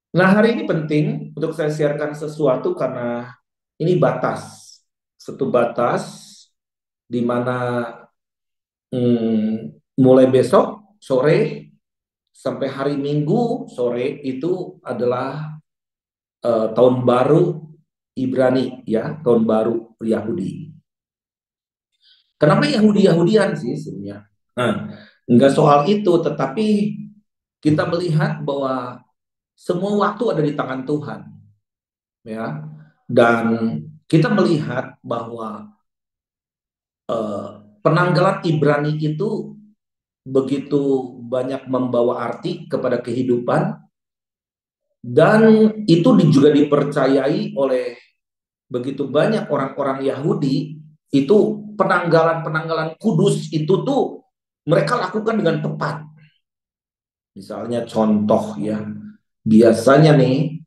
Nah, hari ini penting untuk saya siarkan sesuatu karena ini batas. Satu batas di mana mulai besok sore sampai hari Minggu sore itu adalah tahun baru Ibrani ya, tahun baru Yahudi. Kenapa Yahudi-Yahudian sih sebenarnya? Nah, enggak soal itu, tetapi kita melihat bahwa semua waktu ada di tangan Tuhan, ya. Dan kita melihat bahwa eh, penanggalan Ibrani itu begitu banyak membawa arti kepada kehidupan dan itu juga dipercayai oleh begitu banyak orang-orang Yahudi itu penanggalan-penanggalan kudus itu tuh mereka lakukan dengan tepat. Misalnya contoh ya, biasanya nih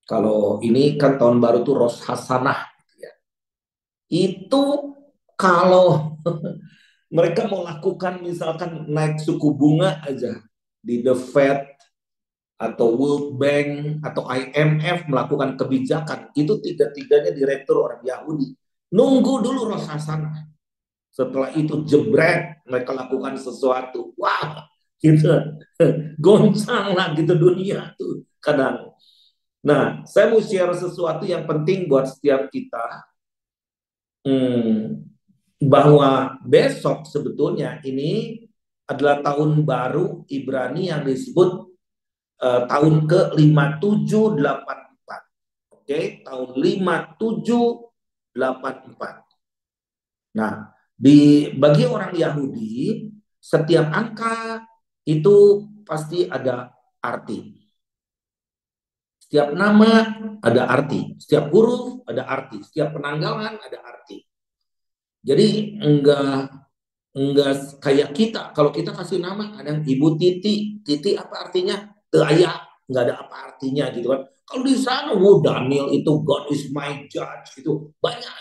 kalau ini kan tahun baru tuh Rosh Hasanah ya. Itu kalau mereka mau lakukan misalkan naik suku bunga aja di The Fed atau World Bank atau IMF melakukan kebijakan itu tidak-tidaknya direktur orang Yahudi nunggu dulu Rosh Hasanah, setelah itu jebret mereka lakukan sesuatu, wah gitu, goncang lah gitu dunia tuh kadang. Nah, saya mau share sesuatu yang penting buat setiap kita, hmm, bahwa besok sebetulnya ini adalah tahun baru Ibrani yang disebut tahun ke-5784. Oke, tahun 5784. Nah, bagi orang Yahudi, setiap angka itu pasti ada arti. Setiap nama ada arti, setiap huruf ada arti, setiap penanggalan ada arti. Jadi enggak kayak kita. Kalau kita kasih nama ada Ibu Titi, Titi apa artinya? Ayah, nggak ada apa artinya gitu kan. Kalau di sana, oh Daniel itu God is my judge gitu. Banyak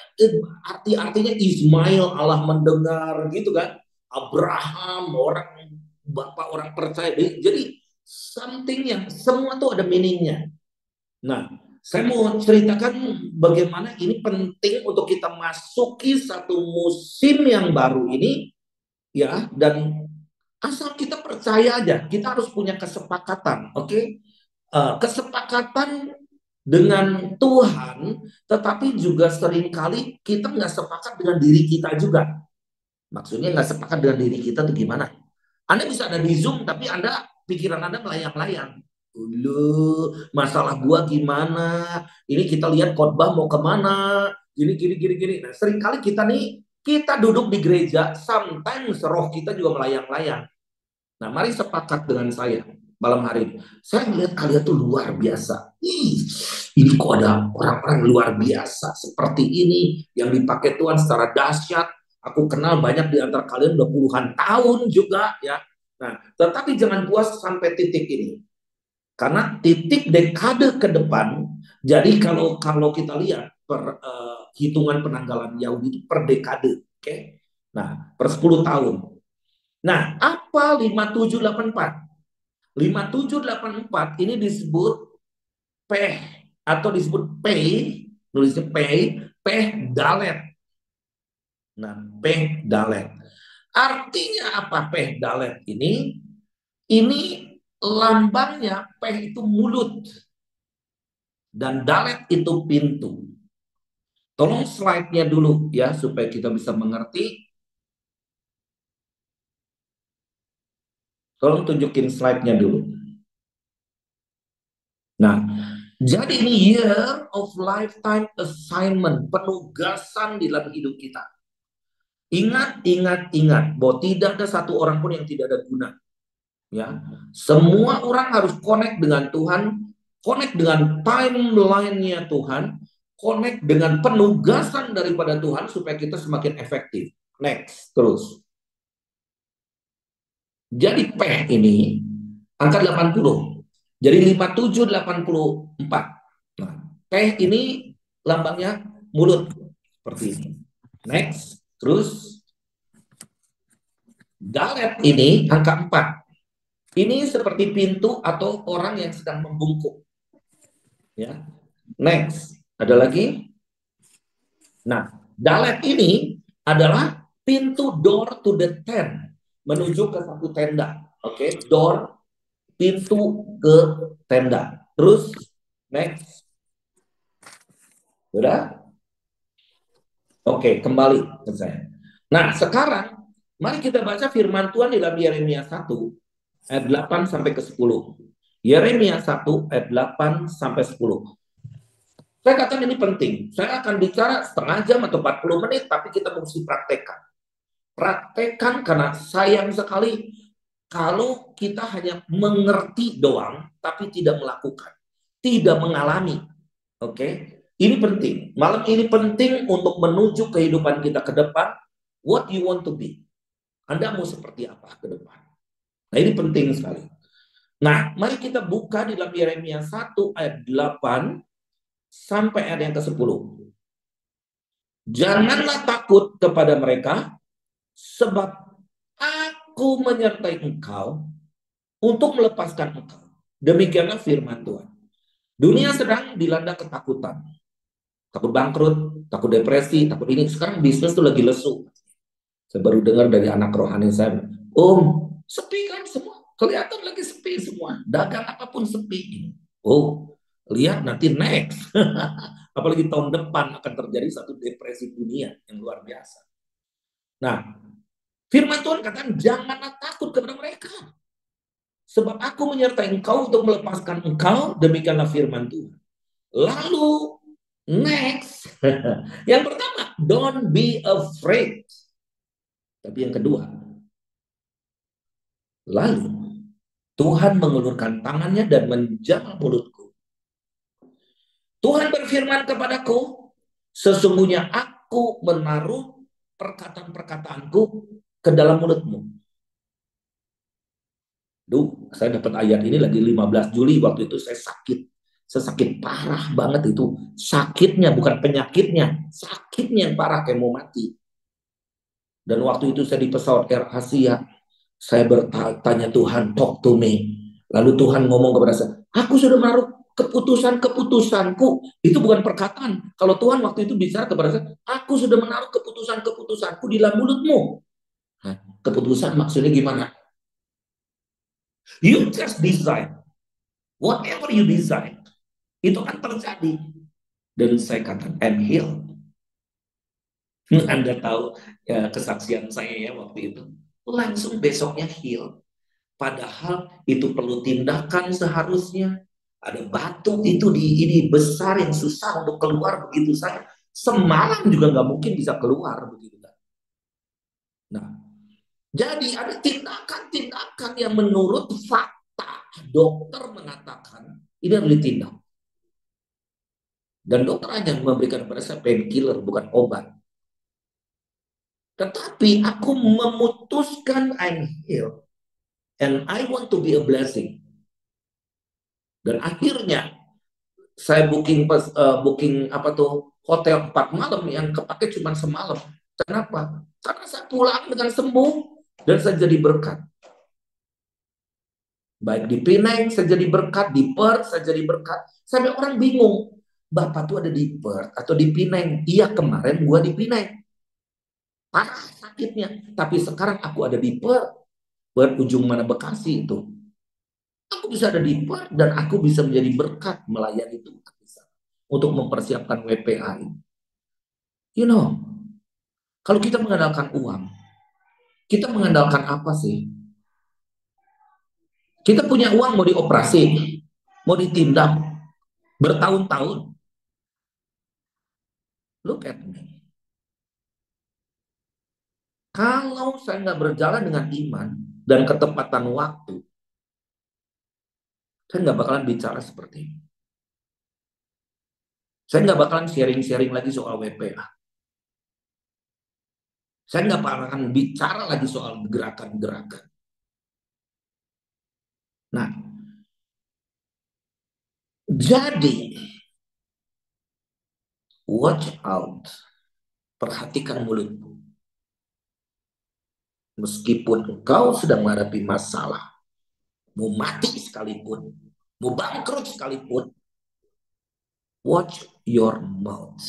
arti-artinya Ismail Allah mendengar gitu kan. Abraham orang bapak orang percaya. Jadi something yang semua tuh ada meaningnya. Nah, saya mau ceritakan bagaimana ini penting untuk kita masuki satu musim yang baru ini ya, dan asal kita percaya aja, kita harus punya kesepakatan, oke? Kesepakatan dengan Tuhan, tetapi juga seringkali kita nggak sepakat dengan diri kita juga. Maksudnya nggak sepakat dengan diri kita tuh gimana? Anda bisa ada di Zoom, tapi pikiran Anda melayang-layang. Dulu masalah gua gimana? Ini kita lihat khotbah mau kemana? Gini, gini, gini, gini. Nah, seringkali kita duduk di gereja, sometimes roh kita juga melayang-layang. Nah, mari sepakat dengan saya malam hari ini. Saya melihat kalian tuh luar biasa. Ini kok ada orang-orang luar biasa seperti ini yang dipakai Tuhan secara dahsyat. Aku kenal banyak di antara kalian udah puluhan tahun juga ya. Nah, tetapi jangan puas sampai titik ini. Karena titik dekade ke depan, jadi kalau kalau kita lihat hitungan penanggalan Yahudi itu per dekade, oke? Okay? Nah, per 10 tahun. Nah, apa 5784? 5784 ini disebut peh atau disebut pei, nulisnya pei, peh dalet. Nah, peh dalet. Artinya apa peh dalet ini? Ini lambangnya peh itu mulut dan dalet itu pintu. Tolong slide-nya dulu ya supaya kita bisa mengerti. Tolong tunjukin slide-nya dulu. Nah, jadi ini year of lifetime assignment, penugasan di dalam hidup kita. Ingat, ingat, ingat bahwa tidak ada satu orang pun yang tidak ada guna. Ya, semua orang harus connect dengan Tuhan, connect dengan timeline-nya Tuhan, connect dengan penugasan daripada Tuhan supaya kita semakin efektif. Next, terus. Jadi P ini angka 80. Jadi 5784. Nah, P ini lambangnya mulut seperti ini. Next, terus Dalet ini angka 4. Ini seperti pintu atau orang yang sedang membungkuk. Ya. Next, ada lagi? Nah, dalet ini adalah pintu, door to the tent, menuju ke satu tenda. Oke, door, pintu ke tenda. Terus next, udah? Oke, kembali ke saya. Nah, sekarang mari kita baca firman Tuhan di dalam Yeremia 1 ayat 8 sampai ke 10. Yeremia 1 ayat 8 sampai 10. Saya katakan ini penting. Saya akan bicara setengah jam atau 40 menit, tapi kita mesti praktekkan. Praktekkan karena sayang sekali kalau kita hanya mengerti doang, tapi tidak melakukan. Tidak mengalami. Oke? Ini penting. Malam ini penting untuk menuju kehidupan kita ke depan. What you want to be. Anda mau seperti apa ke depan? Nah, ini penting sekali. Nah, mari kita buka di dalam Yeremia 1 ayat 8 sampai ayat yang ke-10. Janganlah takut kepada mereka, sebab aku menyertai engkau untuk melepaskan engkau. Demikianlah firman Tuhan. Dunia sedang dilanda ketakutan. Takut bangkrut, takut depresi, takut ini. Sekarang bisnis tuh lagi lesu. Saya baru dengar dari anak rohani saya, sepi kan semua. Kelihatan lagi sepi semua. Dagang apapun sepi. Oh, lihat nanti next. Apalagi tahun depan akan terjadi satu depresi dunia yang luar biasa. Nah, firman Tuhan katakan, janganlah takut kepada mereka. Sebab aku menyertai engkau untuk melepaskan engkau, demikianlah firman Tuhan. Lalu, next. Yang pertama, don't be afraid. Tapi yang kedua, lalu Tuhan mengulurkan tangannya dan menjamah mulutku. Tuhan berfirman kepadaku, sesungguhnya aku menaruh perkataan-perkataanku ke dalam mulutmu. Saya dapat ayat ini lagi 15 Juli, waktu itu saya sakit. Saya sakit parah banget itu. Sakitnya bukan penyakitnya, sakitnya yang parah kayak mau mati. Dan waktu itu saya di pesawat Air Asia, saya bertanya Tuhan, talk to me. Lalu Tuhan ngomong kepada saya, aku sudah menaruh keputusan-keputusanku. Itu bukan perkataan. Kalau Tuhan waktu itu bicara kepada saya, aku sudah menaruh keputusan-keputusanku di dalam mulutmu. Nah, keputusan maksudnya gimana? You just decide. Whatever you decide, itu akan terjadi. Dan saya katakan, I'm healed. Anda tahu ya, kesaksian saya ya waktu itu. Langsung besoknya heal. Padahal itu perlu tindakan seharusnya. Ada batu itu di ini besar yang susah untuk keluar begitu saja. Semalam juga nggak mungkin bisa keluar begitu. Nah, jadi ada tindakan-tindakan yang menurut fakta dokter mengatakan ini harus ditindak. Dan dokter hanya memberikan pada saya painkiller, bukan obat. Tetapi aku memutuskan I'm healed and I want to be a blessing. Dan akhirnya saya booking apa tuh hotel 4 malam yang kepake cuma semalam. Kenapa? Karena saya pulang dengan sembuh dan saya jadi berkat. Baik di Penang saya jadi berkat, di Perth saya jadi berkat. Sampai orang bingung, Bapak tuh ada di Perth atau di Penang? Iya, kemarin gua di Penang. Parah sakitnya, tapi sekarang aku ada di Perth. Ujung mana Bekasi itu. Aku bisa ada di Perth dan aku bisa menjadi berkat melayani Tuhan untuk mempersiapkan WPA ini. You know, kalau kita mengandalkan uang, kita mengandalkan apa sih? Kita punya uang mau dioperasi, mau ditindak bertahun-tahun. Look at me. Kalau saya nggak berjalan dengan iman dan ketepatan waktu, saya nggak bakalan bicara seperti ini. Saya nggak bakalan sharing-sharing lagi soal WPA. Saya nggak bakalan bicara lagi soal gerakan-gerakan. Nah, jadi watch out. Perhatikan mulutmu. Meskipun engkau sedang menghadapi masalah, mau mati sekalipun, mau bangkrut sekalipun, Watch your mouth.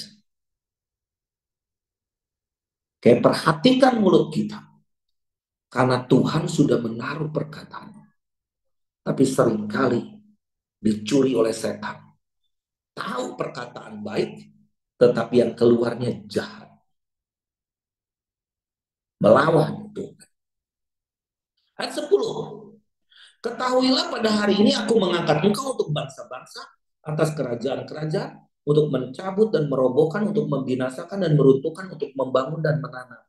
Kayak perhatikan mulut kita. Karena Tuhan sudah menaruh perkataan. Tapi seringkali dicuri oleh setan. Tahu perkataan baik, tetapi yang keluarnya jahat. Melawan Tuhan. Ayat 10. Ketahuilah pada hari ini aku mengangkat engkau untuk bangsa-bangsa atas kerajaan-kerajaan, untuk mencabut dan merobohkan, untuk membinasakan dan meruntuhkan, untuk membangun dan menanam.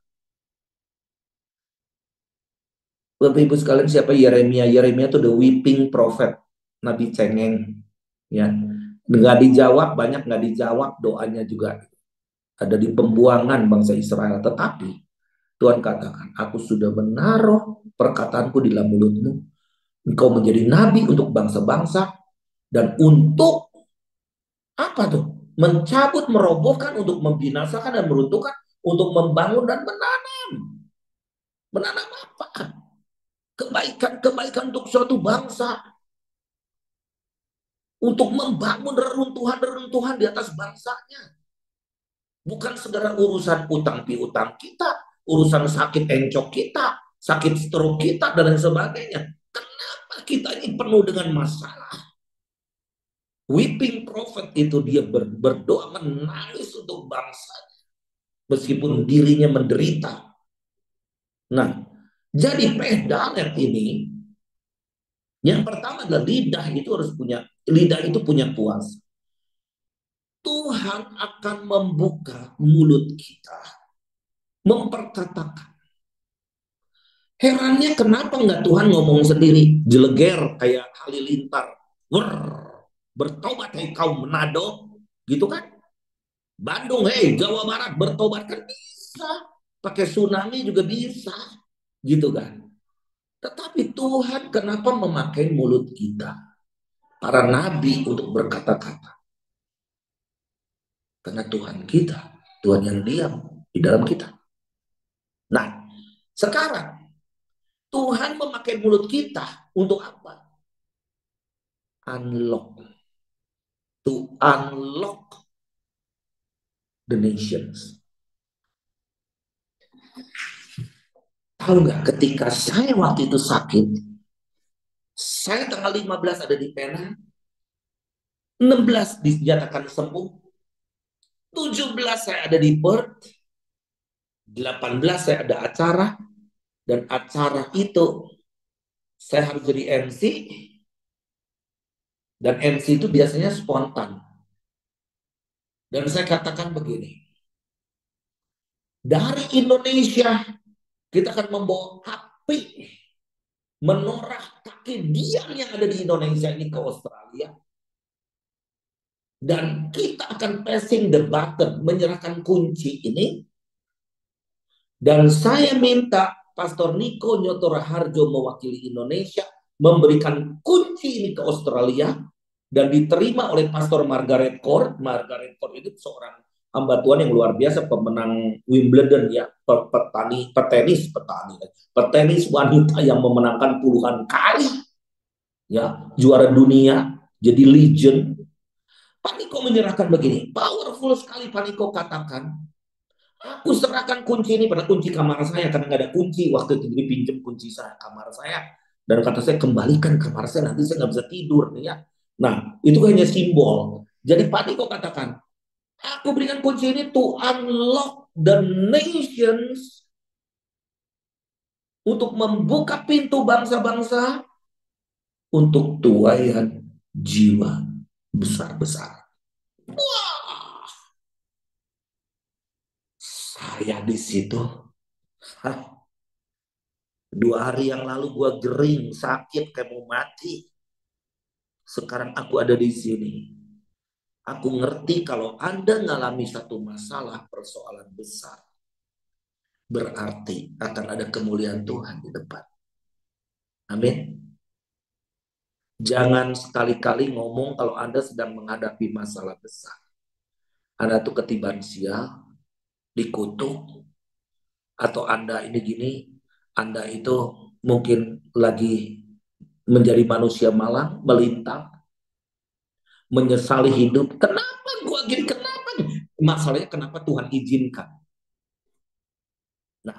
Bapak Ibu sekalian, siapa Yeremia? Yeremia itu the weeping prophet, nabi cengeng, ya. Nggak dijawab, banyak nggak dijawab doanya juga ada di pembuangan bangsa Israel. Tetapi Tuhan katakan, aku sudah menaruh perkataanku di dalam mulutmu. Engkau menjadi nabi untuk bangsa-bangsa dan untuk apa tuh? Mencabut, merobohkan, untuk membinasakan dan meruntuhkan, untuk membangun dan menanam. Menanam apa? Kebaikan-kebaikan untuk suatu bangsa. Untuk membangun reruntuhan-reruntuhan di atas bangsanya. Bukan segera urusan utang piutang kita, urusan sakit encok kita, sakit stroke kita, dan lain sebagainya. Kenapa kita ini penuh dengan masalah? Weeping prophet itu dia berdoa menangis untuk bangsa meskipun dirinya menderita. Nah, jadi pedalet ini yang pertama adalah lidah itu harus punya, lidah itu punya kuasa. Tuhan akan membuka mulut kita, memperkatakan. Herannya kenapa nggak Tuhan ngomong sendiri, jeleger kayak halilintar, bertobat hai kaum Manado, gitu kan? Bandung, hei Jawa Barat, bertobat kan bisa, pakai tsunami juga bisa, gitu kan? Tetapi Tuhan kenapa memakai mulut kita, para nabi, untuk berkata-kata? Karena Tuhan kita, Tuhan yang diam di dalam kita. Nah, sekarang Tuhan memakai mulut kita untuk apa? Unlock. To unlock the nations. Tahu nggak, ketika saya waktu itu sakit, saya tanggal 15 ada di Penang, 16 dinyatakan sembuh, 17 saya ada di Perth, 18 saya ada acara, dan acara itu saya harus jadi MC, dan MC itu biasanya spontan. Dan saya katakan begini, dari Indonesia kita akan membawa api, menorah kaki diam yang ada di Indonesia ini ke Australia. Dan kita akan passing the button, menyerahkan kunci ini. Dan saya minta Pastor Niko Nyotora Harjo mewakili Indonesia memberikan kunci ini ke Australia dan diterima oleh Pastor Margaret Court. Margaret Court itu seorang hamba Tuhan yang luar biasa, pemenang Wimbledon ya, petenis wanita yang memenangkan puluhan kali ya, juara dunia, jadi legend. Pak Niko menyerahkan begini, powerful sekali Pak Niko katakan, aku serahkan kunci ini pada kunci kamar saya, karena nggak ada kunci waktu itu, jadi pinjam kunci saya kamar saya, dan kata saya kembalikan kamar saya, nanti saya nggak bisa tidur nih ya. Nah itu hanya simbol. Jadi Pak Niko katakan, aku berikan kunci ini to unlock the nations, untuk membuka pintu bangsa-bangsa untuk tuaian jiwa besar-besar. Wah, saya di situ. Hah, 2 hari yang lalu gue gering, sakit kayak mau mati. Sekarang aku ada di sini. Aku ngerti kalau Anda ngalami satu masalah, persoalan besar, berarti akan ada kemuliaan Tuhan di depan. Amin. Jangan sekali-kali ngomong kalau Anda sedang menghadapi masalah besar. Anda tuh ketiban sial, dikutuk, atau Anda ini gini, Anda itu mungkin lagi menjadi manusia malang, melintang, menyesali hidup. Kenapa Masalahnya kenapa Tuhan izinkan? Nah,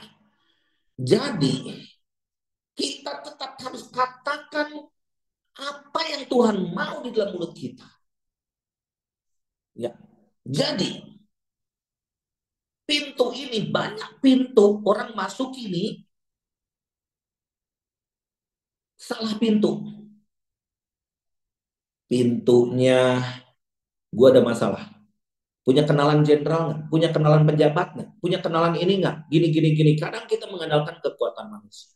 jadi kita tetap harus katakan apa yang Tuhan mau di dalam mulut kita. Ya. Jadi pintu ini banyak pintu orang masuk ini salah pintu. Pintunya gue ada masalah. Punya kenalan jenderal nggak? Punya kenalan pejabat nggak? Punya kenalan ini nggak? Gini gini gini. Kadang kita mengandalkan kekuatan manusia.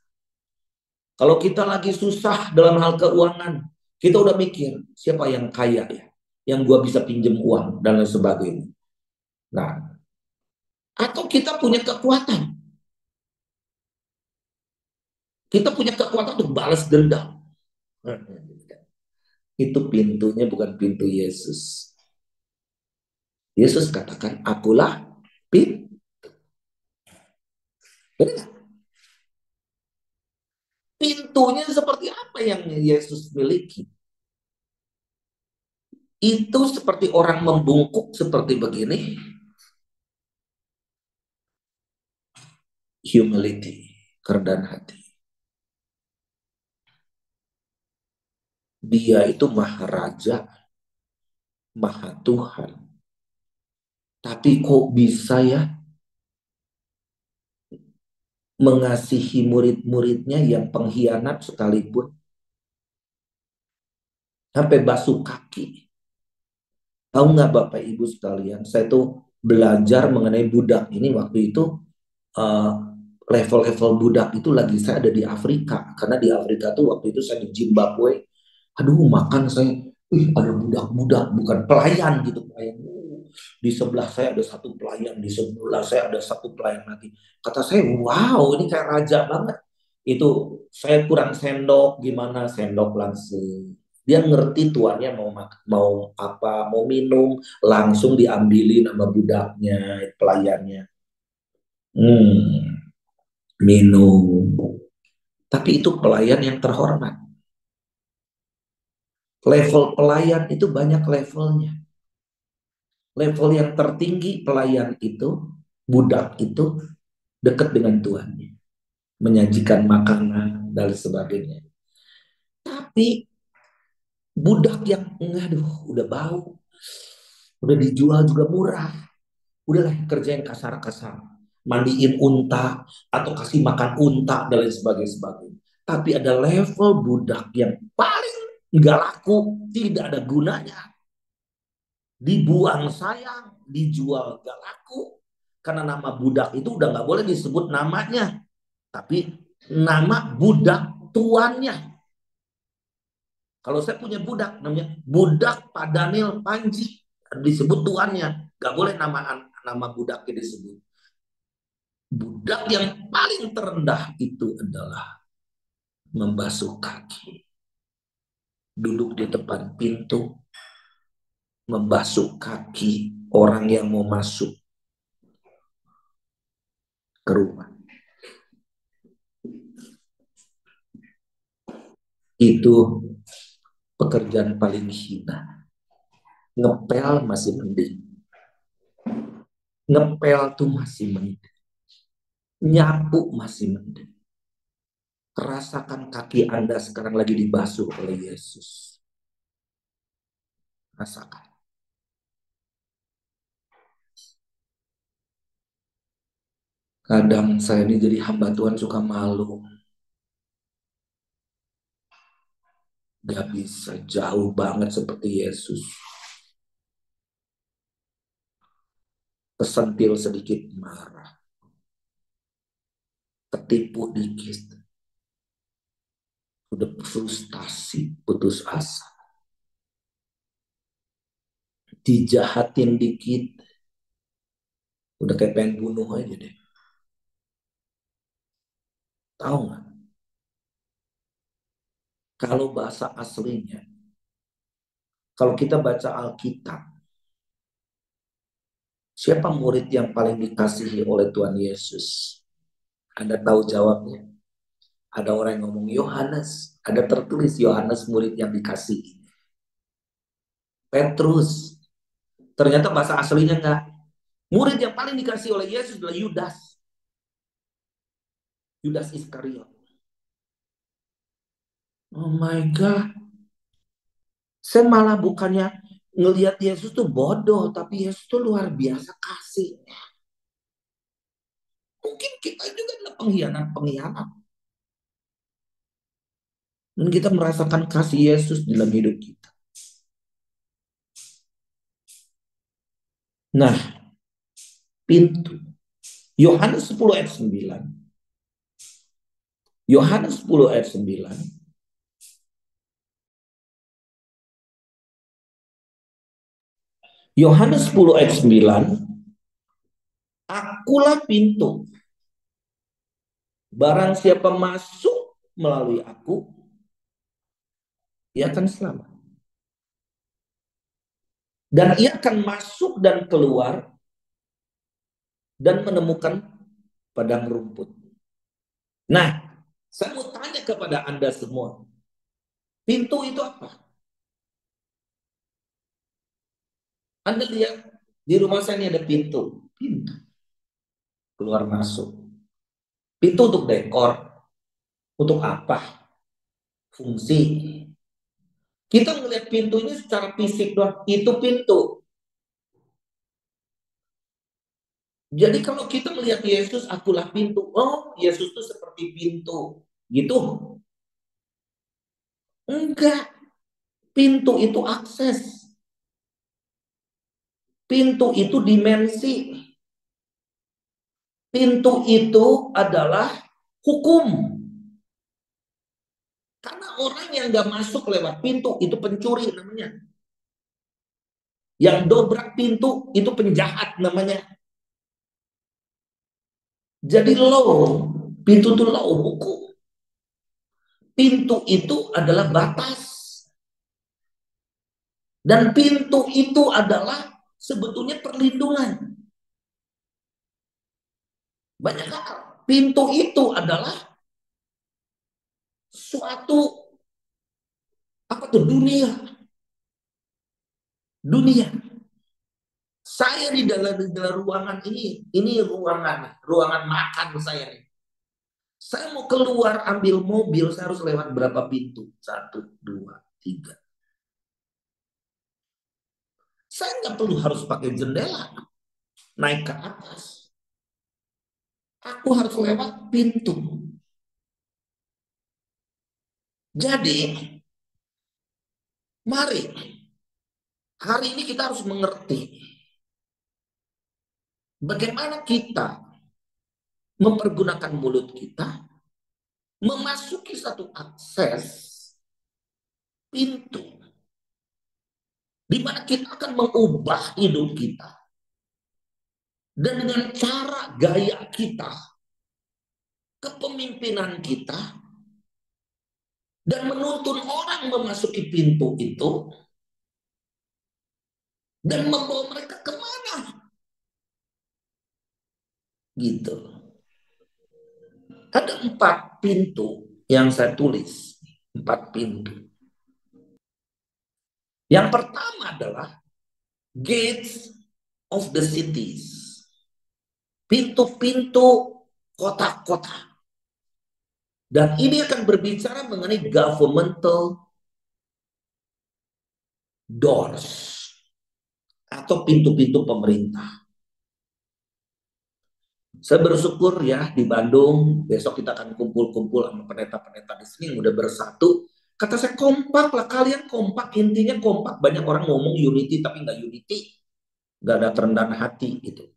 Kalau kita lagi susah dalam hal keuangan, kita udah mikir siapa yang kaya ya, yang gua bisa pinjam uang dan lain sebagainya. Nah, atau kita punya kekuatan, kita punya kekuatan untuk balas dendam. Itu pintunya bukan pintu Yesus. Yesus katakan, akulah pintu. Pintunya seperti apa yang Yesus miliki? Itu seperti orang membungkuk seperti begini. Humility, kerendahan hati. Dia itu maharaja, maha Tuhan. Tapi kok bisa ya mengasihi murid-muridnya yang pengkhianat sekalipun. Sampai basuh kaki. Tahu nggak Bapak Ibu sekalian, saya tuh belajar mengenai budak ini waktu itu eh, level-level budak itu lagi saya ada di Afrika. Karena di Afrika tuh waktu itu saya di Zimbabwe. Aduh makan saya, ada budak-budak, bukan pelayan gitu. Pelayan. Di sebelah saya ada satu pelayan, di sebelah saya ada satu pelayan lagi. Kata saya, wow ini kayak raja banget. Itu saya kurang sendok, gimana sendok langsung. Dia ngerti tuannya mau mau apa, mau minum, langsung diambilin sama budaknya, pelayannya. Hmm, minum. Tapi itu pelayan yang terhormat. Level pelayan itu banyak levelnya. Level yang tertinggi pelayan itu, budak itu dekat dengan tuannya, menyajikan makanan dan sebagainya. Tapi budak yang aduh udah bau, udah dijual juga murah, udahlah kerja yang kasar-kasar, mandiin unta atau kasih makan unta dan lain sebagainya. Tapi ada level budak yang paling nggak laku, tidak ada gunanya, dibuang sayang, dijual nggak laku, karena nama budak itu udah nggak boleh disebut namanya, tapi nama budak tuannya. Kalau saya punya budak, namanya budak Pak Daniel Panji, disebut tuannya, nggak boleh nama budaknya disebut. Budak yang paling terendah itu adalah membasuh kaki, duduk di depan pintu, membasuh kaki orang yang mau masuk ke rumah. Itu pekerjaan paling hina. Ngepel masih mending. Ngepel tuh masih mending. Nyapu masih mending. Rasakan kaki Anda sekarang lagi dibasuh oleh Yesus. Rasakan. Kadang saya ini jadi hamba Tuhan suka malu. Gak bisa jauh banget seperti Yesus. Kesentil sedikit marah. Ketipu dikit. Udah frustasi, putus asa. Dijahatin dikit. Udah kayak pengen bunuh aja deh. Tahu nggak? Kalau bahasa aslinya, kalau kita baca Alkitab, siapa murid yang paling dikasihi oleh Tuhan Yesus? Anda tahu jawabnya? Ada orang yang ngomong Yohanes. Ada tertulis Yohanes murid yang dikasihi. Petrus. Ternyata bahasa aslinya enggak. Murid yang paling dikasih oleh Yesus adalah Yudas. Yudas Iskariot. Oh my God. Saya malah bukannya ngelihat Yesus tuh bodoh, tapi Yesus tuh luar biasa kasih. Mungkin kita juga adalah pengkhianat-pengkhianat. Dan kita merasakan kasih Yesus dalam hidup kita. Nah, pintu. Yohanes 10 ayat 9. Yohanes 10 ayat 9. Yohanes 10 ayat 9. Akulah pintu. Barang siapa masuk melalui aku, ia akan selamat. Dan ia akan masuk dan keluar dan menemukan padang rumput. Nah, saya mau tanya kepada Anda semua. Pintu itu apa? Anda lihat di rumah saya ini ada pintu. Pintu keluar masuk. Pintu untuk dekor. Untuk apa? Fungsi. Kita melihat pintu ini secara fisik doang. Itu pintu. Jadi kalau kita melihat Yesus, akulah pintu. Oh, Yesus itu seperti pintu. Gitu. Enggak. Pintu itu akses. Pintu itu dimensi. Pintu itu adalah hukum. Karena orang yang nggak masuk lewat pintu itu pencuri namanya. Yang dobrak pintu itu penjahat namanya. Jadi law, pintu itu law, hukum. Pintu itu adalah batas. Dan pintu itu adalah sebetulnya perlindungan. Banyak hal. Pintu itu adalah suatu apa tuh dunia. Dunia. Saya di dalam ruangan ini ruangan makan saya nih. Saya mau keluar ambil mobil, saya harus lewat berapa pintu? Satu, dua, tiga. Saya nggak perlu harus pakai jendela, naik ke atas. Aku harus lewat pintu. Jadi, mari hari ini kita harus mengerti bagaimana kita mempergunakan mulut kita memasuki satu akses pintu di mana kita akan mengubah hidup kita dan dengan cara gaya kita, kepemimpinan kita, dan menuntun orang memasuki pintu itu dan membawa mereka kemana gitu. Ada 4 pintu yang saya tulis, 4 pintu. Yang pertama adalah gates of the cities, pintu-pintu kota-kota. Dan ini akan berbicara mengenai governmental doors atau pintu-pintu pemerintah. Saya bersyukur ya di Bandung, besok kita akan kumpul-kumpul sama pendeta-pendeta di sini yang udah bersatu. Kata saya kompak lah, kalian kompak, intinya kompak. Banyak orang ngomong unity tapi nggak unity, nggak ada kerendahan hati gitu.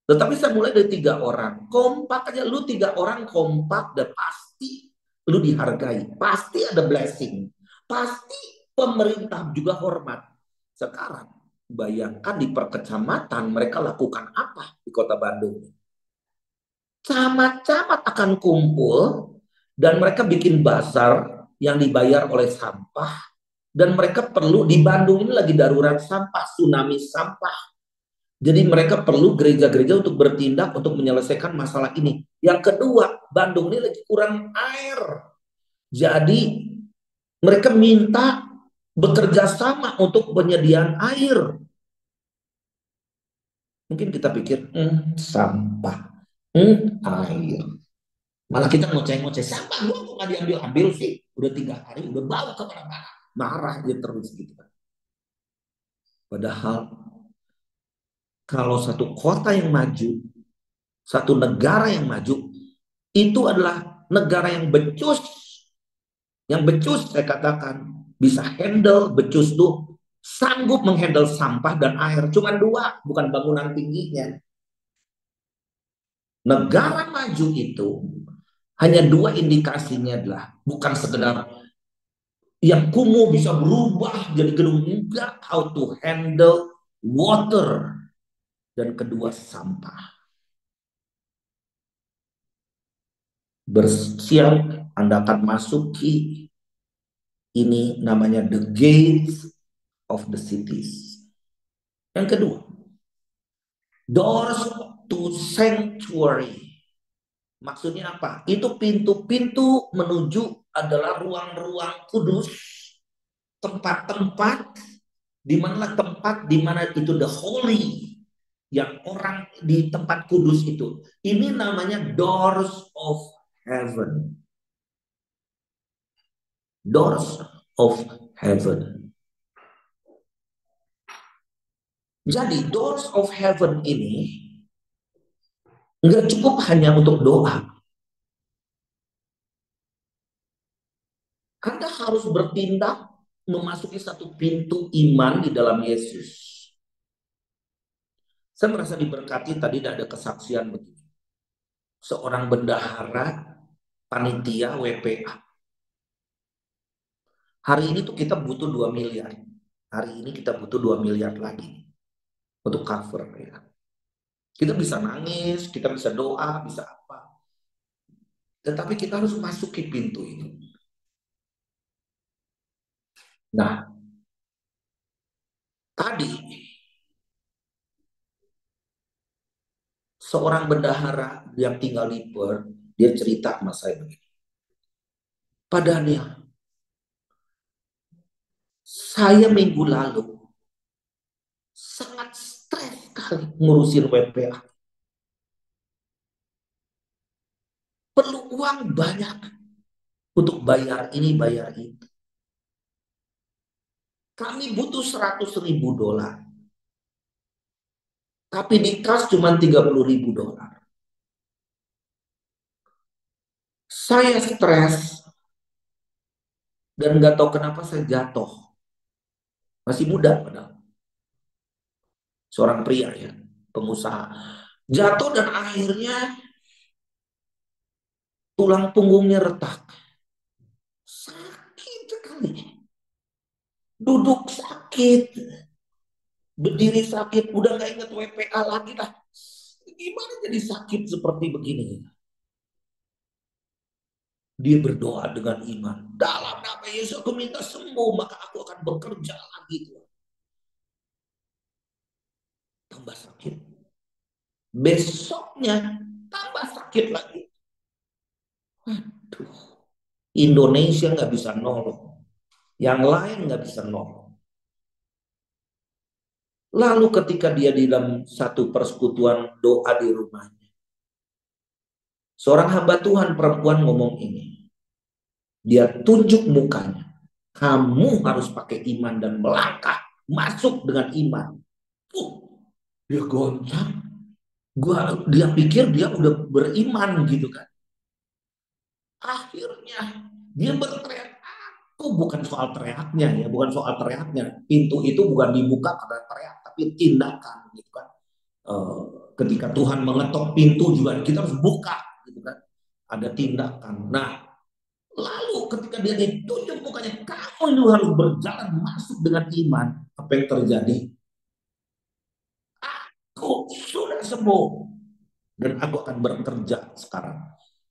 Tetapi saya mulai dari 3 orang, kompak aja, lu 3 orang kompak, dan pasti lu dihargai, pasti ada blessing, pasti pemerintah juga hormat. Sekarang bayangkan di perkecamatan mereka lakukan apa di kota Bandung? Camat-camat akan kumpul dan mereka bikin bazar yang dibayar oleh sampah, dan mereka perlu, di Bandung ini lagi darurat sampah, tsunami sampah. Jadi mereka perlu gereja-gereja untuk bertindak untuk menyelesaikan masalah ini. Yang kedua, Bandung ini lagi kurang air. Jadi mereka minta bekerja sama untuk penyediaan air. Mungkin kita pikir, sampah, air. Malah kita ngoceh-ngoceh, sampah gua kok nggak diambil-ambil sih? Udah 3 hari, udah bawa kemana-mana. Marah dia terus gitu kan. Padahal kalau satu kota yang maju, satu negara yang maju, itu adalah negara yang becus. Yang becus saya katakan bisa handle, becus tuh sanggup menghandle sampah dan air. Cuma dua, bukan bangunan tingginya. Negara maju itu hanya dua indikasinya adalah bukan sekedar yang kumuh bisa berubah jadi gedung, enggak, how to handle water, dan kedua sampah. Bersiap, Anda akan masuki ini namanya the gates of the cities. Yang kedua, doors to sanctuary. Maksudnya apa? Itu pintu-pintu menuju adalah ruang-ruang kudus, tempat-tempat di mana itu the holy, yang orang di tempat kudus itu. Ini namanya doors of heaven. Doors of heaven. Jadi doors of heaven ini nggak cukup hanya untuk doa. Anda harus bertindak memasuki satu pintu iman di dalam Yesus. Saya merasa diberkati tadi ada kesaksian begini. Seorang bendahara panitia WPA. Hari ini tuh kita butuh 2 miliar. Hari ini kita butuh 2 miliar lagi untuk cover ya. Kita bisa nangis, kita bisa doa, bisa apa. Tetapi kita harus masuki pintu itu. Nah, tadi seorang bendahara yang tinggal di Perth, dia cerita sama saya begini. Pak Daniel, saya minggu lalu sangat stres sekali ngurusin WPA. Perlu uang banyak untuk bayar ini, bayar itu. Kami butuh 100.000 dolar. Tapi di kas cuma 30.000 dolar. Saya stres dan nggak tahu kenapa saya jatuh. Masih muda padahal. Seorang pria ya, pengusaha. Jatuh dan akhirnya tulang punggungnya retak. Sakit sekali. Duduk sakit. Berdiri sakit. Udah nggak ingat WPA lagi lah. Gimana jadi sakit seperti begini? Dia berdoa dengan iman. Dalam nama Yesus aku minta sembuh, maka aku akan bekerja lagi. Tambah sakit. Besoknya tambah sakit lagi. Aduh, Indonesia nggak bisa nolong. Yang lain nggak bisa nolong. Lalu ketika dia di dalam satu persekutuan doa di rumahnya, seorang hamba Tuhan perempuan ngomong ini. Dia tunjuk mukanya. Kamu harus pakai iman dan melangkah. Masuk dengan iman. Dia goncang. Dia pikir dia udah beriman gitu kan. Akhirnya dia berteriak. Aku bukan soal teriaknya ya, bukan soal teriaknya. Pintu itu bukan dibuka karena teriak, tapi tindakan gitu kan. Eh, Ketika Tuhan mengetok pintu juga kita harus buka gitu kan. Ada tindakan. Nah, lalu ketika dia ditunjuk mukanya, kamu itu harus berjalan masuk dengan iman. Apa yang terjadi? Aku sudah sembuh dan aku akan bekerja sekarang.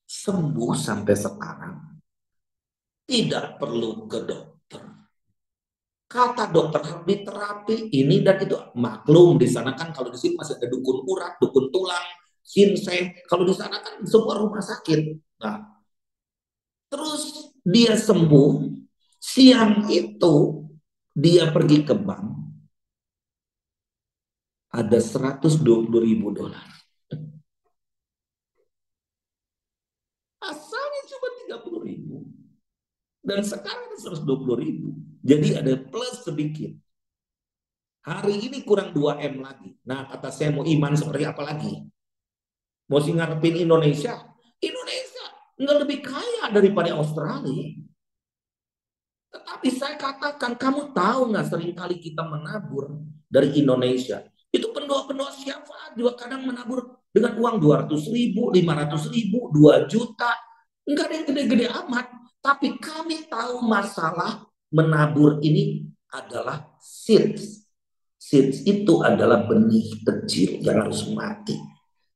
Sembuh sampai sekarang. Tidak perlu ke dokter. Kata dokter di terapi ini dan itu, maklum di sana kan, kalau di sini masih ada dukun urat, dukun tulang, sinseng. Kalau di sana kan semua rumah sakit. Nah, terus dia sembuh. Siang itu dia pergi ke bank. ada 120.000 dolar. Asalnya cuma 30.000. Dan sekarang ada 120.000. Jadi ada plus sedikit. Hari ini kurang 2 M lagi. Nah, kata saya mau iman seperti apa lagi? Mau sih ngarepin Indonesia? Indonesia nggak lebih kaya daripada Australia. Tetapi saya katakan, kamu tahu nggak seringkali kita menabur dari Indonesia. Itu pendoa-pendoa syafaat juga kadang menabur dengan uang 200.000, 500.000, 2 juta. Enggak ada yang gede-gede amat. Tapi kami tahu masalah menabur ini adalah seeds. Seeds itu adalah benih kecil yang harus mati.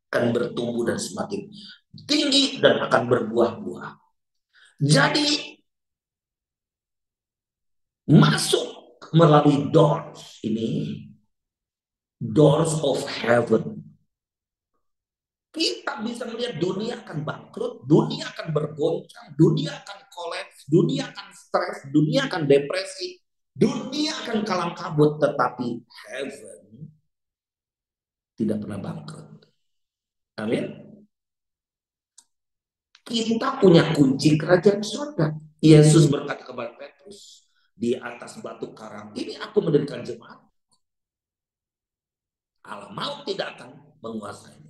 Akan bertumbuh dan semakin tinggi dan akan berbuah-buah. Jadi masuk melalui doors ini, doors of heaven, kita bisa melihat dunia akan bangkrut, dunia akan bergoncang, dunia akan kolaps, dunia akan stres, dunia akan depresi, dunia akan kalang kabut, tetapi heaven tidak pernah bangkrut. Amin. Kita punya kunci kerajaan surga. Yesus berkata kepada Petrus, di atas batu karang ini aku mendirikan jemaat. Allah mau tidak akan menguasai.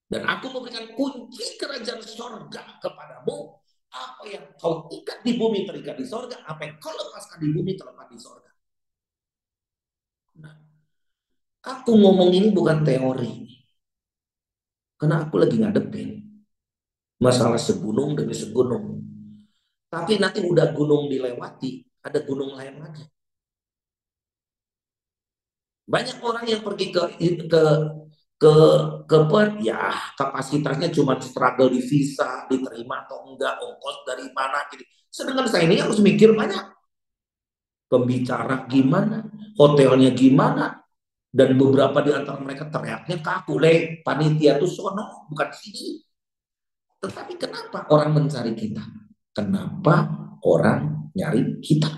Dan aku memberikan kunci kerajaan sorga kepadamu. Apa yang kau ikat di bumi terikat di sorga. Apa yang kau lepaskan di bumi terlepas di sorga. Nah, aku ngomong ini bukan teori. Karena aku lagi ngadepin masalah segunung demi segunung. Tapi nanti udah gunung dilewati, ada gunung lain lagi. Banyak orang yang pergi ke Perth, ya kapasitasnya cuma struggle di visa, diterima atau enggak, ongkos dari mana gitu. Sedangkan saya ini harus mikir banyak, pembicara gimana, hotelnya gimana, dan beberapa di antara mereka teriaknya kaku, panitia tuh sono bukan sini. Tetapi kenapa orang mencari kita? Kenapa orang nyari kita?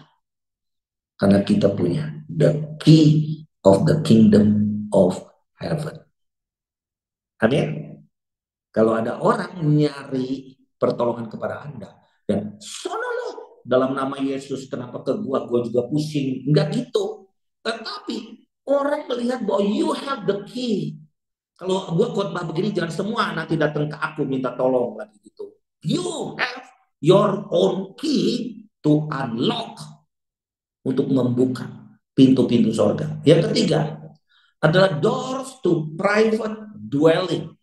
Karena kita punya the key of the kingdom of heaven. Amin. Kalau ada orang nyari pertolongan kepada Anda dan sono lo dalam nama Yesus, kenapa ke gua juga pusing, enggak gitu. Tetapi orang melihat bahwa you have the key. Kalau gua khotbah begini jangan semua nanti datang ke aku minta tolong lagi gitu. You have your own key to unlock, untuk membuka pintu-pintu sorga. Yang ketiga adalah doors to private dwelling.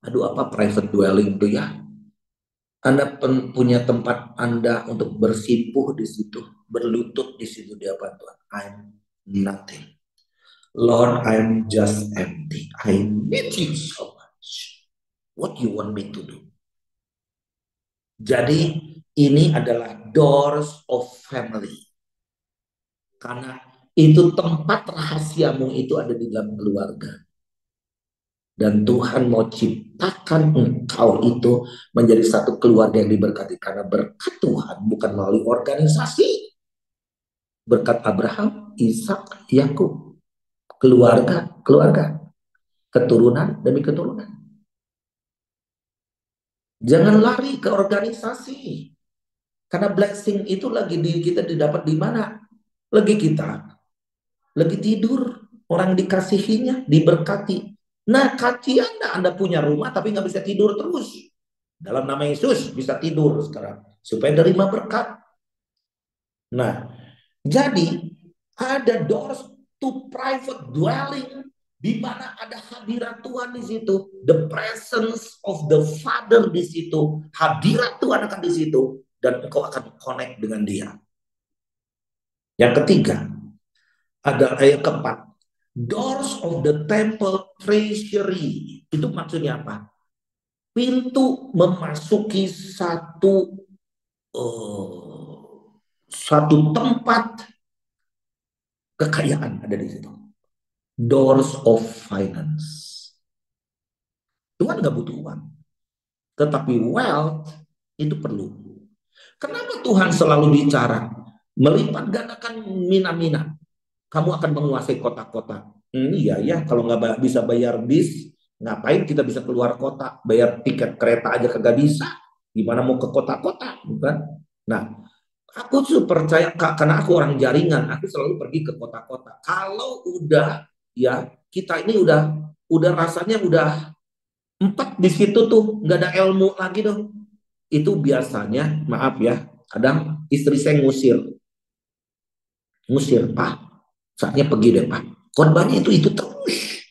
Aduh, apa private dwelling itu ya? Anda punya tempat Anda untuk bersimpuh di situ, berlutut di situ di hadapan Tuhan. I'm nothing. Lord, I'm just empty. I need you so much. What you want me to do? Jadi ini adalah doors of family. Karena itu tempat rahasiamu itu ada di dalam keluarga. Dan Tuhan mau ciptakan engkau itu menjadi satu keluarga yang diberkati. Karena berkat Tuhan bukan melalui organisasi. Berkat Abraham, Ishak, Yakub. Keluarga, keturunan demi keturunan. Jangan lari ke organisasi. Karena blessing itu lagi kita didapat di mana? Lagi kita. Lagi tidur. Orang dikasihinya, diberkati. Nah, kaki Anda punya rumah tapi nggak bisa tidur terus. Dalam nama Yesus bisa tidur sekarang. Supaya terima berkat. Nah, jadi ada doors to private dwelling, di mana ada hadirat Tuhan di situ, the presence of the Father di situ, hadirat Tuhan akan di situ, dan engkau akan connect dengan Dia. Yang ketiga, ada ayat keempat, doors of the temple treasury. Itu maksudnya apa? Pintu memasuki satu tempat kekayaan ada di situ. Doors of finance. Tuhan nggak butuh uang, tetapi wealth itu perlu. Kenapa Tuhan selalu bicara melipat gandakan mina-mina? Kamu akan menguasai kota-kota. Iya ya, kalau nggak bisa bayar bis, ngapain kita bisa keluar kota? Bayar tiket kereta aja kagak bisa. Gimana mau ke kota-kota, bukan? Nah, aku tuh percaya karena aku orang jaringan, aku selalu pergi ke kota-kota. Kalau udah ya kita ini udah rasanya udah empat di situ tuh nggak ada ilmu lagi dong. Itu biasanya maaf ya, kadang istri saya ngusir, ngusir Pak. Saatnya pergi deh Pak. Korbannya itu terus,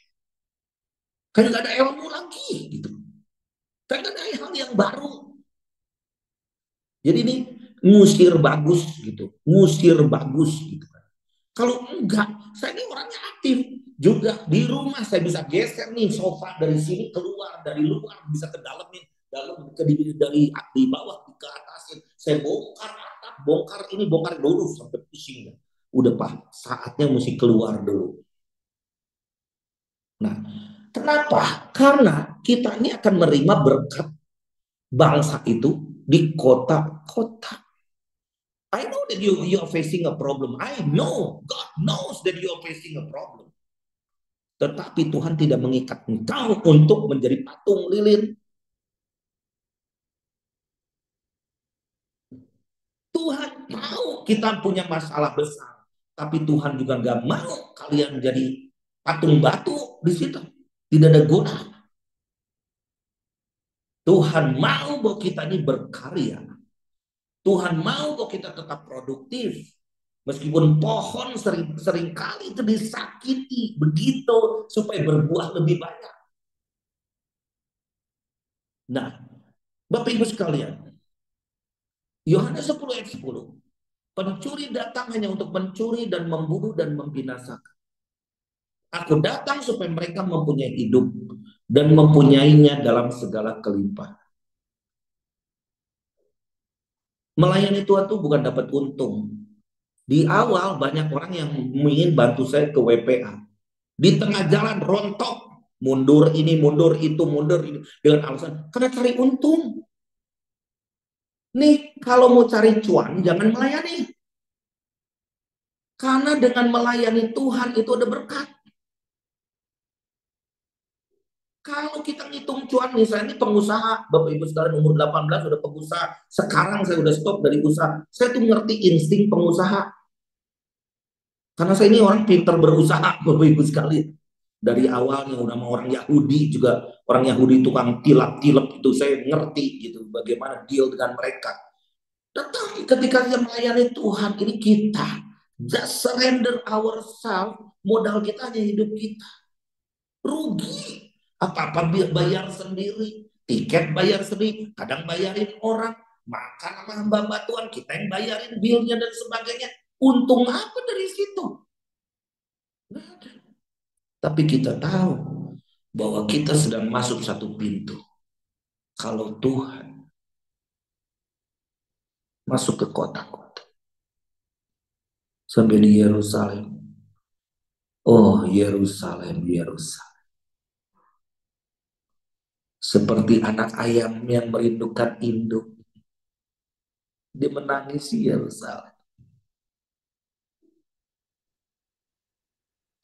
kan nggak ada ilmu lagi gitu. Kan nggak ada hal yang baru. Jadi ini ngusir bagus gitu, ngusir bagus gitu. Kalau enggak, saya ini orangnya aktif juga di rumah. Saya bisa geser nih sofa dari sini keluar, dari luar bisa ke dalam nih, dalam ke di bawah ke atasin. Saya bongkar atap, bongkar ini, bongkar dulu sampai pusing. Udah Pak, saatnya mesti keluar dulu. Nah, kenapa? Karena kita ini akan menerima berkat bangsa itu di kota-kota. I know that you are facing a problem. I know, God knows that you are facing a problem. Tetapi Tuhan tidak mengikat engkau untuk menjadi patung lilin. Tuhan tahu kita punya masalah besar. Tapi Tuhan juga nggak mau kalian jadi patung batu di situ. Tidak ada guna. Tuhan mau bahwa kita ini berkarya. Tuhan mau bahwa kita tetap produktif. Meskipun pohon sering kali itu disakiti begitu supaya berbuah lebih banyak. Nah, Bapak Ibu sekalian, Yohanes 10 ayat 10. Pencuri datang hanya untuk mencuri dan membunuh dan membinasakan. Aku datang supaya mereka mempunyai hidup dan mempunyainya dalam segala kelimpahan. Melayani Tuhan itu bukan dapat untung. Di awal banyak orang yang ingin bantu saya ke WPA. Di tengah jalan rontok, mundur ini, mundur itu, mundur ini dengan alasan karena cari untung. Nih, kalau mau cari cuan jangan melayani. Karena dengan melayani Tuhan itu ada berkat. Kalau kita ngitung cuan, misalnya ini pengusaha, Bapak Ibu sekalian umur 18 udah pengusaha, sekarang saya udah stop dari usaha. Saya tuh ngerti insting pengusaha. Karena saya ini orang pintar berusaha, Bapak Ibu sekalian. Dari awalnya udah mau orang Yahudi juga, orang Yahudi tukang tilap-tilap itu saya ngerti gitu, bagaimana deal dengan mereka. Tetapi ketika kita melayani Tuhan, ini kita just surrender ourselves, modal kita hanya hidup kita. Rugi. Apa-apa bayar sendiri, tiket bayar sendiri, kadang bayarin orang, makan sama hamba Tuhan, kita yang bayarin bilnya dan sebagainya. Untung apa dari situ? Tapi kita tahu bahwa kita sedang masuk satu pintu. Kalau Tuhan masuk ke kota-kota sampai di Yerusalem. Oh Yerusalem, Yerusalem. Seperti anak ayam yang merindukan induk. Dia menangis Yerusalem.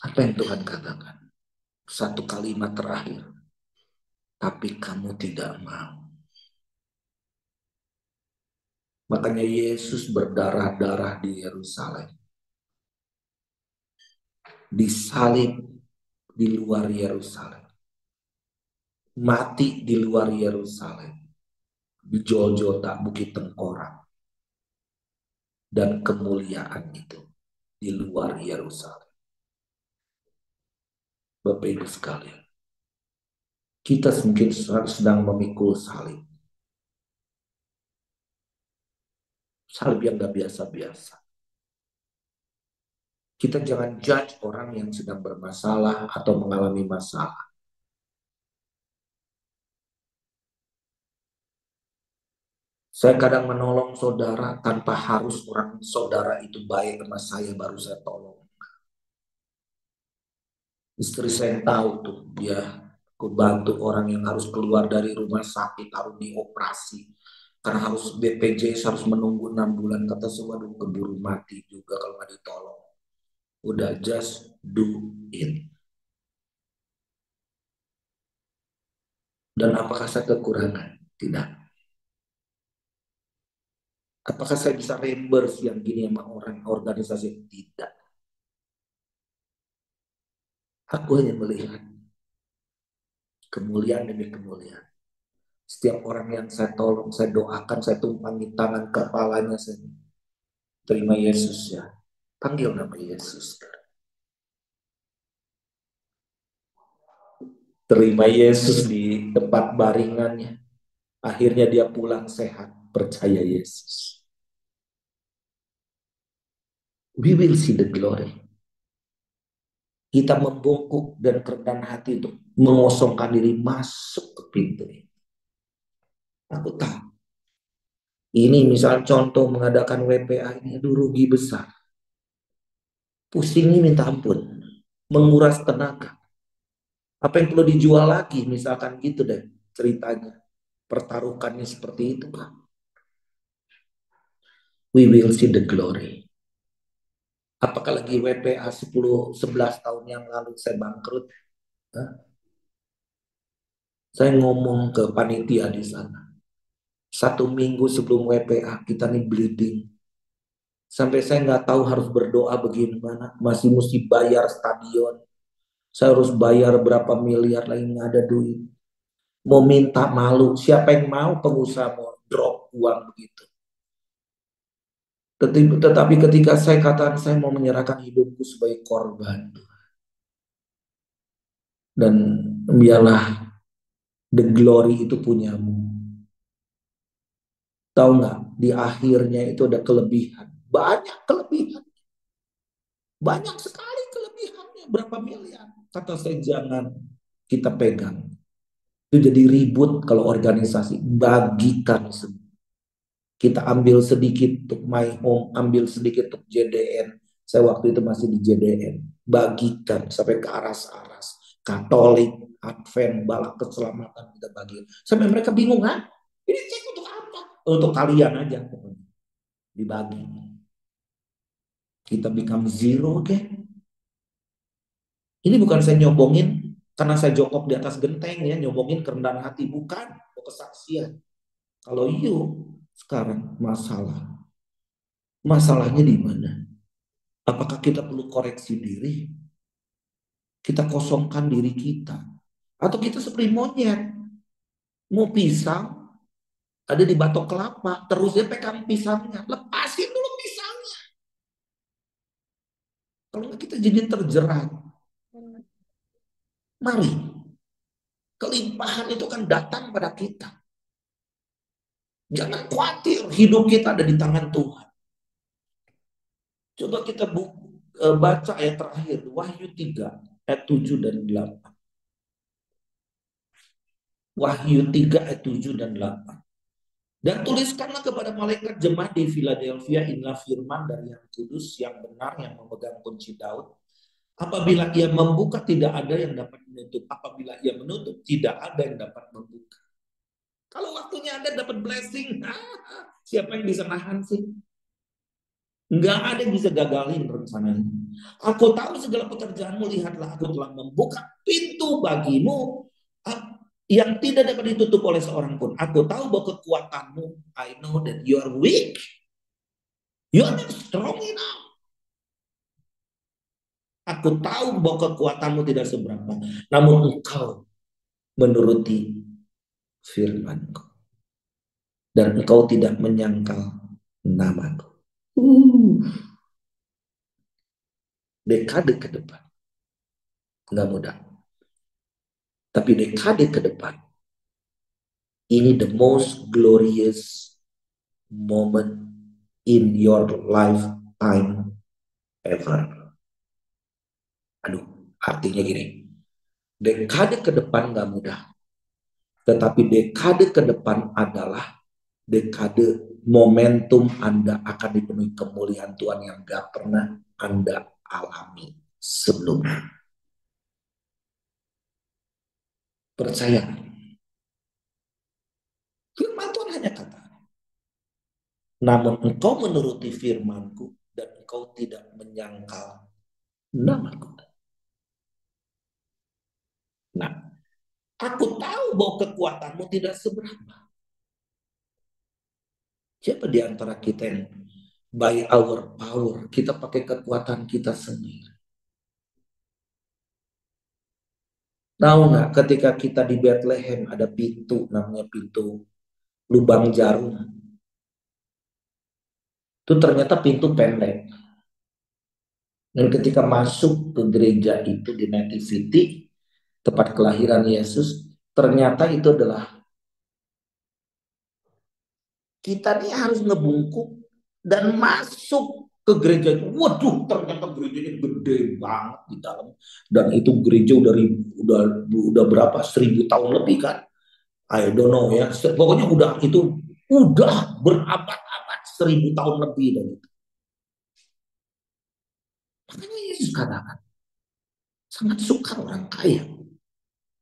Apa yang Tuhan katakan? Satu kalimat terakhir. Tapi kamu tidak mau. Makanya Yesus berdarah-darah di Yerusalem. Disalib di luar Yerusalem. Mati di luar Yerusalem. Di Joljota, Bukit Tengkorak. Dan kemuliaan itu di luar Yerusalem. Bapak Ibu sekalian, kita mungkin sedang memikul salib. Salib yang gak biasa-biasa. Kita jangan judge orang yang sedang bermasalah atau mengalami masalah. Saya kadang menolong saudara tanpa harus orang saudara itu baik sama saya baru saya tolong. Istri saya tahu tuh dia aku bantu orang yang harus keluar dari rumah sakit harus dioperasi karena harus BPJS harus menunggu 6 bulan kata saya waduh keburu mati juga kalau nggak ditolong. Udah, just do it. Dan apakah saya kekurangan? Tidak. Apakah saya bisa reimburse yang gini sama orang organisasi? Tidak. Aku hanya melihat kemuliaan demi kemuliaan. Setiap orang yang saya tolong, saya doakan, saya tumpangi tangan kepalanya, saya terima Yesus ya. Panggil nama Yesus. Terima Yesus di tempat baringannya. Akhirnya dia pulang sehat. Percaya Yesus. We will see the glory. Kita membungkuk dan kerendahan hati untuk mengosongkan diri masuk ke pintu ini. Aku tahu. Ini misal contoh mengadakan WPA ini, aduh rugi besar. Pusingnya minta ampun. Menguras tenaga. Apa yang perlu dijual lagi? Misalkan gitu deh ceritanya. Pertaruhkannya seperti itu, Pak. We will see the glory. Apakah lagi WPA 10-11 tahun yang lalu saya bangkrut? Hah? Saya ngomong ke panitia di sana. 1 minggu sebelum WPA kita nih bleeding. Sampai saya nggak tahu harus berdoa bagaimana. Masih mesti bayar stadion. Saya harus bayar berapa miliar lagi nggak ada duit. Mau minta malu. Siapa yang mau pengusaha mau drop uang begitu. Tetapi ketika saya katakan saya mau menyerahkan hidupku sebagai korban. Dan biarlah the glory itu punyamu. Tahu nggak? Di akhirnya itu ada kelebihan. Banyak kelebihan. Banyak sekali kelebihannya. Berapa miliar. Kata saya jangan kita pegang. Itu jadi ribut kalau organisasi. Bagikan semua. Kita ambil sedikit untuk my home. Ambil sedikit untuk JDN. Saya waktu itu masih di JDN. Bagikan sampai ke aras-aras. Katolik, Advent, balak keselamatan kita bagi. Sampai mereka bingung, kan? Ini cek untuk apa? Untuk kalian aja. Dibagi. Kita become zero, oke? Ini bukan saya nyombongin karena saya jongkok di atas genteng ya, nyombongin kerendahan hati, bukan, kesaksian. Kalau sekarang masalahnya di mana? Apakah kita perlu koreksi diri? Kita kosongkan diri kita, atau kita seperti monyet mau pisang ada di batok kelapa, terus dia pegang pisangnya, lepasin dulu pisangnya. Kalau nggak kita jadi terjerat. Mari, kelimpahan itu kan datang pada kita. Jangan khawatir, hidup kita ada di tangan Tuhan. Coba kita baca ayat terakhir, Wahyu 3 ayat 7 dan 8. Wahyu 3 ayat 7 dan 8. Dan tuliskanlah kepada malaikat jemaat di Philadelphia, inilah firman dari yang kudus, yang benar, yang memegang kunci Daud. Apabila ia membuka, tidak ada yang dapat menutup. Apabila ia menutup, tidak ada yang dapat membuka. Kalau waktunya Anda dapat blessing, siapa yang bisa nahan sih? Nggak ada yang bisa gagalin rencananya. Aku tahu segala pekerjaanmu, lihatlah aku telah membuka pintu bagimu yang tidak dapat ditutup oleh seorang pun. Aku tahu bahwa kekuatanmu, I know that you are weak. You are not strong enough. Aku tahu bahwa kekuatanmu tidak seberapa. Namun engkau menuruti firmanku. Dan engkau tidak menyangkal namaku. Dekade ke depan. Nggak mudah. Tapi dekade ke depan. Ini the most glorious moment in your lifetime ever. Aduh, artinya gini. Dekade ke depan nggak mudah. Tetapi dekade ke depan adalah dekade momentum Anda akan dipenuhi kemuliaan Tuhan yang gak pernah Anda alami sebelumnya. Percaya. Firman Tuhan hanya kata, namun engkau menuruti firmanku dan engkau tidak menyangkal Namaku. Nah, aku tahu bahwa kekuatanmu tidak seberapa. Siapa di antara kita yang by our power, kita pakai kekuatan kita sendiri? Tahu nggak ketika kita di Bethlehem ada pintu, namanya pintu lubang jarum. Itu ternyata pintu pendek. Dan ketika masuk ke gereja itu di Nativity, tempat kelahiran Yesus, ternyata itu adalah kita nih harus ngebungkuk dan masuk ke gereja itu. Waduh, ternyata gerejanya gede banget di dalam. Dan itu gereja udah berapa 1.000 tahun lebih kan? I don't know ya. Pokoknya udah berabad-abad 1.000 tahun lebih dan itu. Makanya Yesus katakan sangat suka orang kaya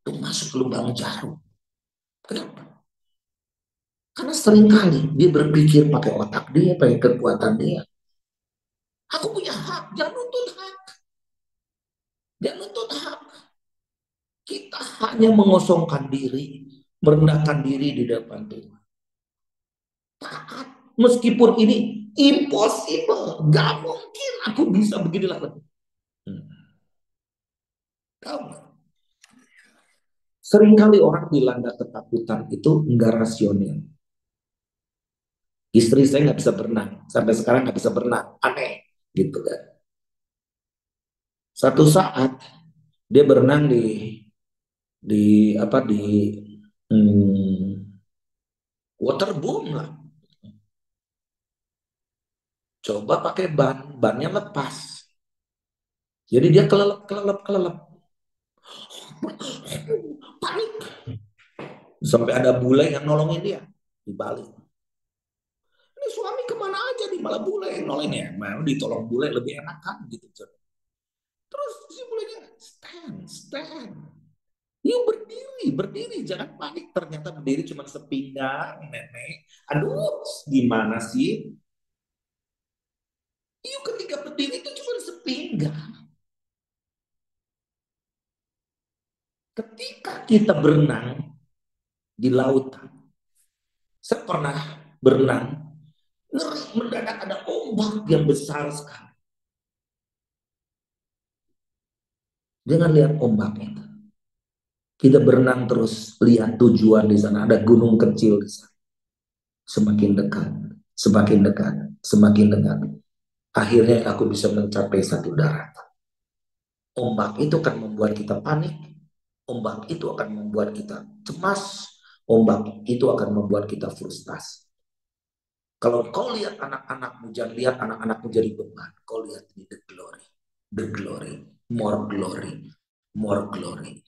untuk masuk ke lubang jarum. Kenapa? Karena seringkali dia berpikir pakai otak dia, pakai kekuatan dia. Aku punya hak, jangan nuntut hak. Jangan nuntut hak. Kita hanya mengosongkan diri, merendahkan diri di depan Tuhan. Taat, meskipun ini impossible, gak mungkin aku bisa beginilah. Tahu nggak? Seringkali orang dilanda ketakutan itu enggak rasional. Istri saya nggak bisa berenang, sampai sekarang nggak bisa berenang, aneh gitu kan. Satu saat dia berenang di apa hmm, waterboom lah. Coba pakai bannya lepas. Jadi dia kelelep kelelep kelelep. Panik. Sampai ada bule yang nolongin dia di Bali. Ini suami kemana aja nih, malah bule yang nolongin ya. Mau ditolong bule lebih enak kan gitu. Terus si bulenya stand. Yuk berdiri, berdiri, jangan panik. Ternyata berdiri cuma sepinggang, nenek. Aduh, gimana sih? Yuk ketika berdiri itu cuma sepinggang. Ketika kita berenang di lautan, saya pernah berenang, ngeri mendadak ada ombak yang besar sekali. Jangan lihat ombak itu. Kita berenang terus, lihat tujuan di sana. Ada gunung kecil di sana. Semakin dekat, semakin dekat, semakin dekat. Akhirnya aku bisa mencapai satu daratan. Ombak itu akan membuat kita panik. Ombak itu akan membuat kita cemas. Ombak itu akan membuat kita frustasi. Kalau kau lihat anak-anakmu, jangan lihat anak-anakmu jadi beban. Kau lihat ini the glory, more glory, more glory.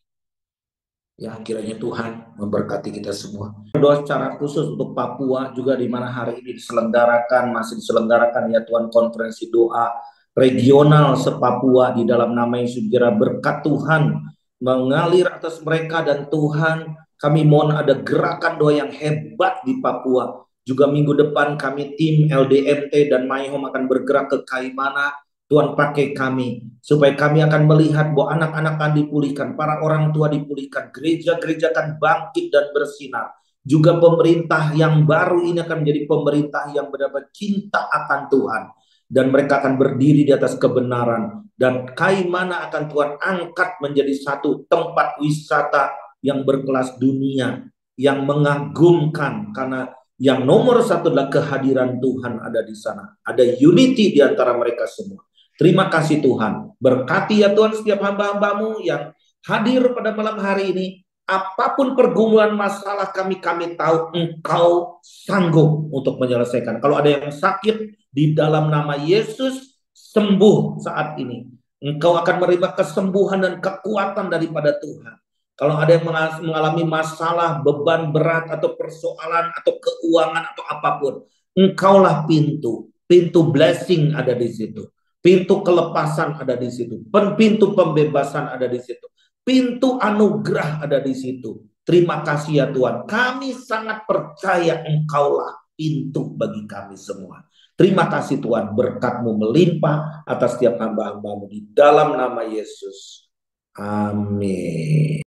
Ya, kiranya Tuhan memberkati kita semua. Doa secara khusus untuk Papua juga di mana hari ini masih diselenggarakan ya Tuhan konferensi doa regional se-Papua di dalam nama Yesus. Kira berkat Tuhan mengalir atas mereka dan Tuhan kami mohon ada gerakan doa yang hebat di Papua. Juga minggu depan kami tim LDMT dan MyHome akan bergerak ke Kaimana. Tuhan pakai kami supaya kami akan melihat bahwa anak-anak akan dipulihkan, para orang tua dipulihkan, gereja-gereja akan bangkit dan bersinar. Juga pemerintah yang baru ini akan menjadi pemerintah yang benar-benar cinta akan Tuhan. Dan mereka akan berdiri di atas kebenaran. Dan Kaimana akan Tuhan angkat menjadi satu tempat wisata yang berkelas dunia, yang mengagumkan karena yang nomor satu adalah kehadiran Tuhan ada di sana. Ada unity di antara mereka semua. Terima kasih Tuhan. Berkati ya Tuhan setiap hamba-hambamu yang hadir pada malam hari ini. Apapun pergumulan masalah kami tahu Engkau sanggup untuk menyelesaikan. Kalau ada yang sakit di dalam nama Yesus, sembuh saat ini. Engkau akan menerima kesembuhan dan kekuatan daripada Tuhan. Kalau ada yang mengalami masalah, beban berat atau persoalan atau keuangan atau apapun, Engkaulah pintu. Pintu blessing ada di situ. Pintu kelepasan ada di situ. Pintu pembebasan ada di situ. Pintu anugerah ada di situ. Terima kasih ya Tuhan. Kami sangat percaya Engkaulah pintu bagi kami semua. Terima kasih Tuhan, berkat-Mu melimpah atas setiap hamba-hamba-Mu di dalam nama Yesus. Amin.